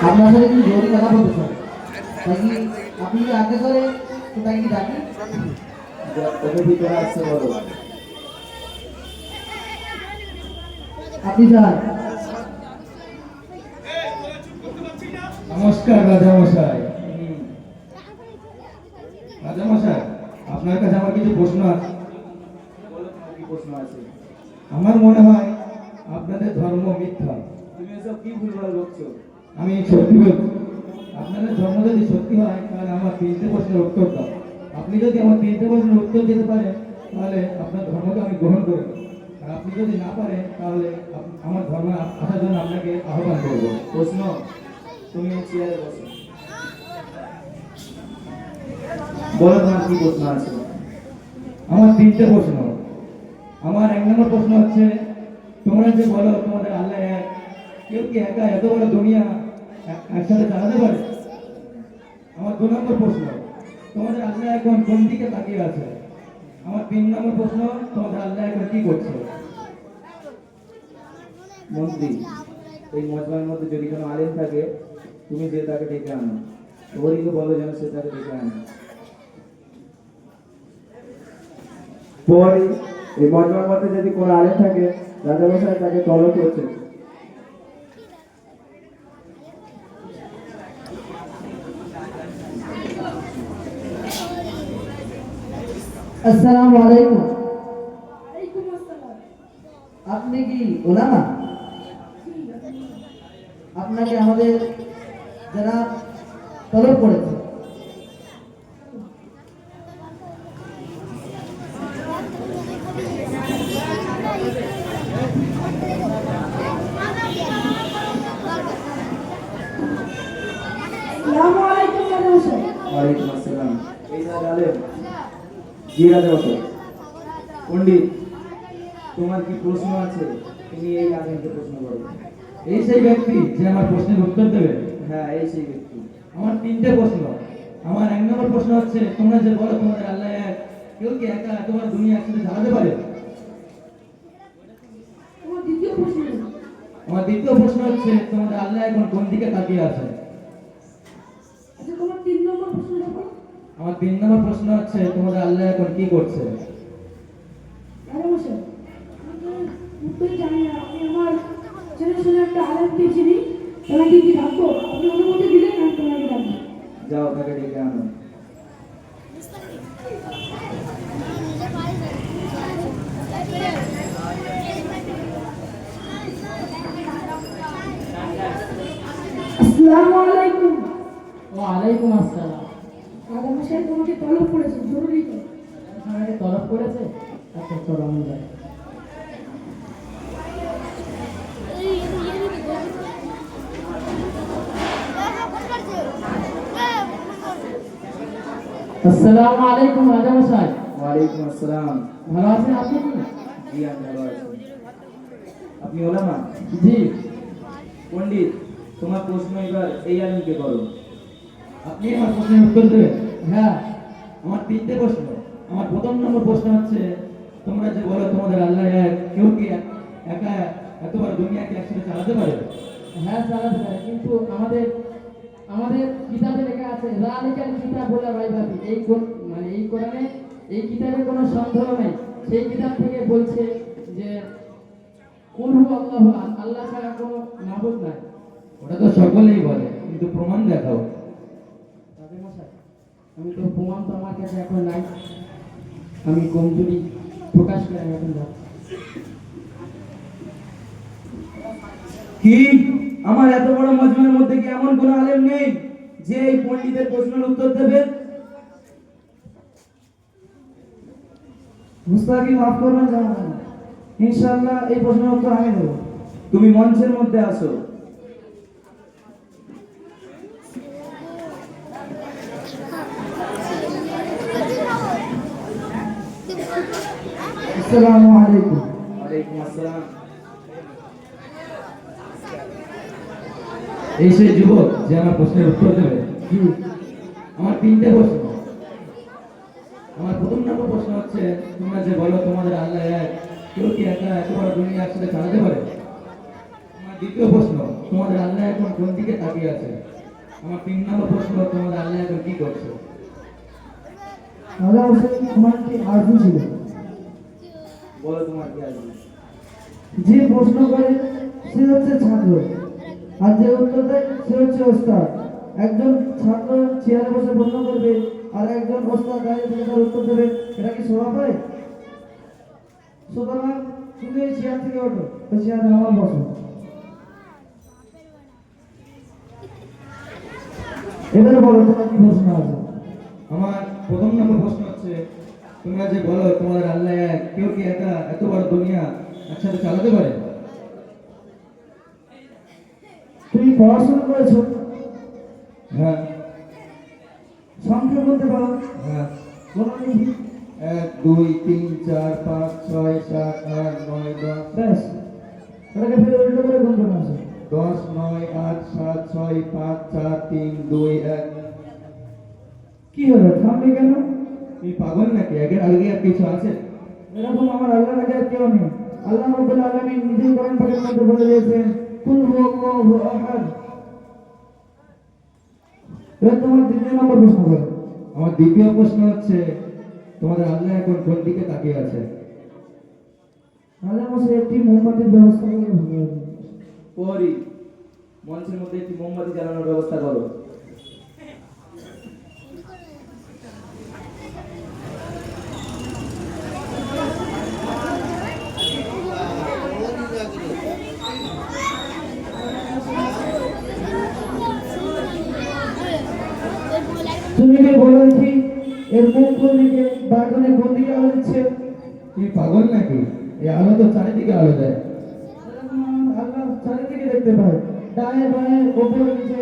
আপনার সাথে কি জরুরি কথা বলতে স্যার, তাই কি আপনি যদি আগে করে তো তাই কি ডাকি? ওকে ভিতরে আসতে বলো। আপনি স্যার। নমস্কার রাজামশাই। রাজামশাই, আপনার কাছে আমার কিছু প্রশ্ন আছে। বলো তোমার কি প্রশ্ন আছে? আমার মনে হয় আপনাদের ধর্ম মিথ্যা। তুমি এসব কি ভুলভাল বকছো? আমি সত্যি বলছি, আপনাদের ধর্ম যদি সত্যি হয় তাহলে আমার তিনটে প্রশ্নের উত্তর দাও। আপনি যদি আমার তিনটে প্রশ্নের উত্তর দিতে পারেন তাহলে আপনার ধর্মকে আমি গ্রহণ করে নেব, আর আপনি যদি না পারেন তাহলে আমার ধর্মে আসার জন্য আপনাকে আহ্বান করবো। প্রশ্ন, তুমি এই চেয়ারে বসো। বলো তোমার কি প্রশ্ন আছে? আমার তিনটে প্রশ্ন। আমার এক নম্বর প্রশ্ন হচ্ছে, তোমরা যে বলো তোমাদের আল্লাহ এক, কেউ কি একা এত বড় দুনিয়া একসাথে চালাতে পারে? আমার দু নম্বর প্রশ্ন, তোমাদের আল্লাহ এখন কোন দিকে তাকিয়ে আছে? আমার তিন নম্বর প্রশ্ন, তোমাদের আল্লাহ এখন কি করছে? মন্ত্রী, এই মজমার মধ্যে যদি কোনো আলেম থাকে তুমি যে তাকে ডেকে আনো। ওরইকে বলো যেন সে তাকে ডেকে আনে। পরে এই মজমার মধ্যে যদি কোনো আলেম থাকে, রাজামশাই তাকে তলব করছে। আসসালামু আলাইকুম। ওয়ালাইকুম আসসালাম। আপনি কি ওলামা? আপনাকে আমাদের যারা তলব করেছে। আসসালামু আলাইকুম রাজামশাই। ওয়ালাইকুম আসসালাম। এই তাহলে আলেম? জি রাজামশাই। পণ্ডিত, তোমার কি প্রশ্ন আছে? তুমি এই আলেমকে প্রশ্ন করো। এই সেই ব্যক্তি যে আমার প্রশ্নের উত্তর দেবে? হ্যাঁ, এই সেই ব্যক্তি। আমার তিনটে প্রশ্ন। আমার এক নম্বর প্রশ্ন হচ্ছে, তোমরা যে বলো তোমাদের আল্লাহ এক, কেউ কি একা এত বড় দুনিয়া একসাথে চালাতে পারে? তোমার দ্বিতীয় প্রশ্ন। আমার দ্বিতীয় প্রশ্ন হচ্ছে, তোমাদের আল্লাহ এখন কোন দিকে তাকিয়ে আছে? আচ্ছা, তোমার 3 নম্বর প্রশ্ন দেখো। আমার তিন নম্বর প্রশ্ন হচ্ছে, তোমাদের আল্লাহ এখন কি করছে? রাজামশাই, আমি তো উত্তর জানি না। আমি আমার ছেলে একটা আলেমকে চিনি, তোমাকে কি ডাকবো? আপনি অনুমতি দিলেন আমি তোমাকে ডাকবো। যাও তাকে ডেকে আনো। আসসালামু আলাইকুম। ওয়ালাইকুম আসসালাম। রাজামশাই তোমাকে তলব করেছে, জরুরি তো। আমাকে তলব করেছে? আচ্ছা চলো আমি যাই। আসসালামু আলাইকুম রাজামশাই। ওয়ালাইকুম আসসালাম। ভালো আছেন আপনি কি? জি আমি ভালো আছি। আপনি ওলামা? জি। পণ্ডিত, তোমার প্রশ্ন এবার এই আলেমকে করো। আপনি আমার প্রশ্নের উত্তর দেবেন? হ্যাঁ। আমার তিনটে প্রশ্ন। আমার প্রথম নম্বর প্রশ্ন হচ্ছে, তোমরা যে বলো তোমাদের আল্লাহ এক, কেউ কি একা এত বড় দুনিয়াকে একসাথে চালাতে পারে? হ্যাঁ চালাতে পারে, কিন্তু আমাদের আমাদের কিতাবে লেখা আছে যালিকাল কিতাব বলে রাইবাতি। মানে এই কোরআনে এই কিতাবে কোনো সন্দেহ নেই। সেই কিতাব থেকে বলছে যে কুল হু আল্লাহু আহাদ, আল্লাহ ছাড়া কোনো মাবুদ নাই। ওটা তো সকলেই বলে, কিন্তু প্রমাণ দেখাও। রাজামশাই, আমি তো প্রমাণ তো আমার কাছে এখন নাই। আমি কমজোরি প্রকাশ করে আমি এখন যাচ্ছি। কি আমার এত বড় মজমার মধ্যে কি এমন কোন আলেম নেই যে এই পণ্ডিতের প্রশ্নের উত্তর দেবে? মুস্তাকি মাফ করবেন জানাবেন, ইনশাআল্লাহ এই প্রশ্নের উত্তর আমি দেবো। তুমি মঞ্চের মধ্যে আসো। আসসালামু আলাইকুম। ওয়ালাইকুম আসসালাম। এই সেই যুবক যে আমার প্রশ্নের উত্তর দেবে? জি। আমার তিনটে প্রশ্ন। আমার প্রথম নম্বর প্রশ্ন হচ্ছে, তোমরা যে বলো তোমাদের আল্লাহ এক, কেউ কি একা এত বড় দুনিয়া একসাথে চালাতে পারে? আমার দ্বিতীয় প্রশ্ন, তোমাদের আল্লাহ এখন কোন দিকে তাকিয়ে তাকিয়ে আছে। আমার 3 নম্বর প্রশ্ন, তোমাদের আল্লাহ এখন কি করছে? রাজা হোসেন, আমার কি আরজু ছিল? বলো তোমার কি আছে? যে প্রশ্ন করে সে হচ্ছে ছাত্র, আর যে উত্তর দেয় সে হচ্ছে ওস্তাদ। একজন ছাত্র চেয়ারে বসে প্রশ্ন করবে আর একজন ওস্তাদ দাঁড়িয়ে থেকে তার উত্তর দেবে, এটা কি শোভা পায়? সুতরাং তুমি এই চেয়ার থেকে ওঠো, ওই চেয়ারে আমার বসো। এবারে বলো তোমার কি প্রশ্ন আছে? আমার 1 নম্বর প্রশ্ন হচ্ছে, তোমরা যে বলো তোমাদের আল্লাহ এক, কেউ কি একা এত বড় দুনিয়া একসাথে চালাতে পারে? তুমি পড়াশোনা করেছো? হ্যাঁ। সংখ্যা বলতে পারো? হ্যাঁ। বলো দেখি। 1 2 3 4 5 6 7 8 9 10। ব্যাস, ওটাকে ফের উল্টো করে গুণ করতে আসো। 10 9 8 7 6 5 4 3 2 1। কি হলো, থামবে কেন? তুমি পাগল নাকি? একের আগে আর কিছু আছে? এরকম আমার আল্লাহর আগে আর কেউ নেই। আল্লাহ রাব্বুল আলামিন নিজেই কোরআন পাকের মধ্যে বলে দিয়েছেন, কুল হুয়াল্লাহু আহাদ। এবার তোমার 2 নম্বর প্রশ্ন করো। আমার দ্বিতীয় প্রশ্ন হচ্ছে, তোমাদের আল্লাহ এখন কোন দিকে তাকিয়ে আছে? রাজা মশাই একটি মোমবাতির ব্যবস্থা করে ভালো হবে। প্রহরী, মঞ্চের মধ্যে একটি মোমবাতি জ্বালানোর ব্যবস্থা করো। তুমি কি বলো দেখি, এর মুখ কোন দিকে, বাগানে কোন দিকে আলো দিচ্ছে? তুমি পাগল নাকি? এই আলো তো চারিদিকে আলো দেয়। এরকম আমার আল্লাহ চারিদিকে দেখতে পায়, ডায়ে বায়ে ওপরে নিচে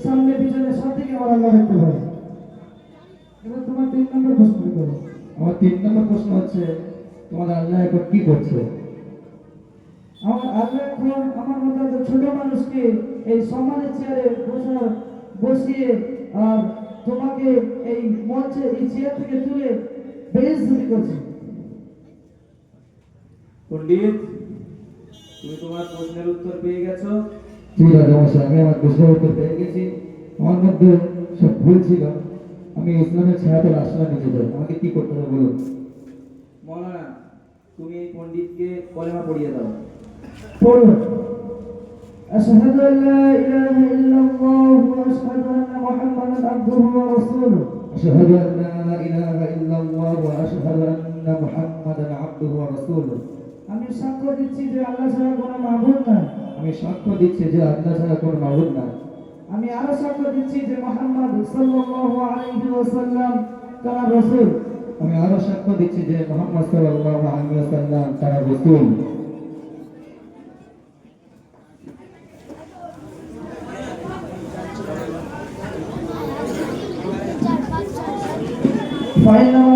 সামনে পিছনে সব দিকে আমার আল্লাহ দেখতে পায়। এবার তোমার 3 নম্বর প্রশ্ন করো। আমার 3 নম্বর প্রশ্ন হচ্ছে, তোমাদের আল্লাহ এখন কি করছে? আমার আল্লাহ এখন আমার মতো একটা ছোট মানুষকে এই সম্মানের চেয়ারে বসিয়ে আর তোমাকে এই মঞ্চে এই চেয়ার থেকে তুলে বেইজ্জতি করছে। পণ্ডিত, তুমি তোমার প্রশ্নের উত্তর পেয়ে গেছো। জি রাজামশাই, আমি আমার প্রশ্নের উত্তর পেয়ে গেছি। আমার মধ্যে সব ভুল ছিল। আমি ইসলামের ছায়াতলে আশ্রয় নিতে চাই। আমাকে কি করতে হবে বলুন? মৌলানা, তুমি এই পণ্ডিতকে কলেমা পড়িয়ে দাও। পড়ো। আশহাদু আল্লা ইলাহা ইল্লাল্লাহ ওয়া আশহাদু আন্না মুহাম্মাদান আবদুহু ওয়া রাসূলুহু। আশহাদু আল্লা ইলাহা ইল্লাল্লাহ ওয়া আশহাদু আন্না মুহাম্মাদান আবদুহু ওয়া রাসূলুহু। আমি সাক্ষ্য দিচ্ছি যে আল্লাহ ছাড়া কোনো মাবুদ নাই। আমি সাক্ষ্য দিচ্ছি যে আল্লাহ ছাড়া কোনো মাবুদ নাই। আমি আরো সাক্ষ্য দিচ্ছি যে মুহাম্মদ সাল্লাল্লাহু আলাইহি ওয়াসাল্লাম তার রাসূল। আমি আরো সাক্ষ্য দিচ্ছি যে মুহাম্মদ সাল্লাল্লাহু আলাইহি ওয়াসাল্লাম তার রাসূল। ফাইনাল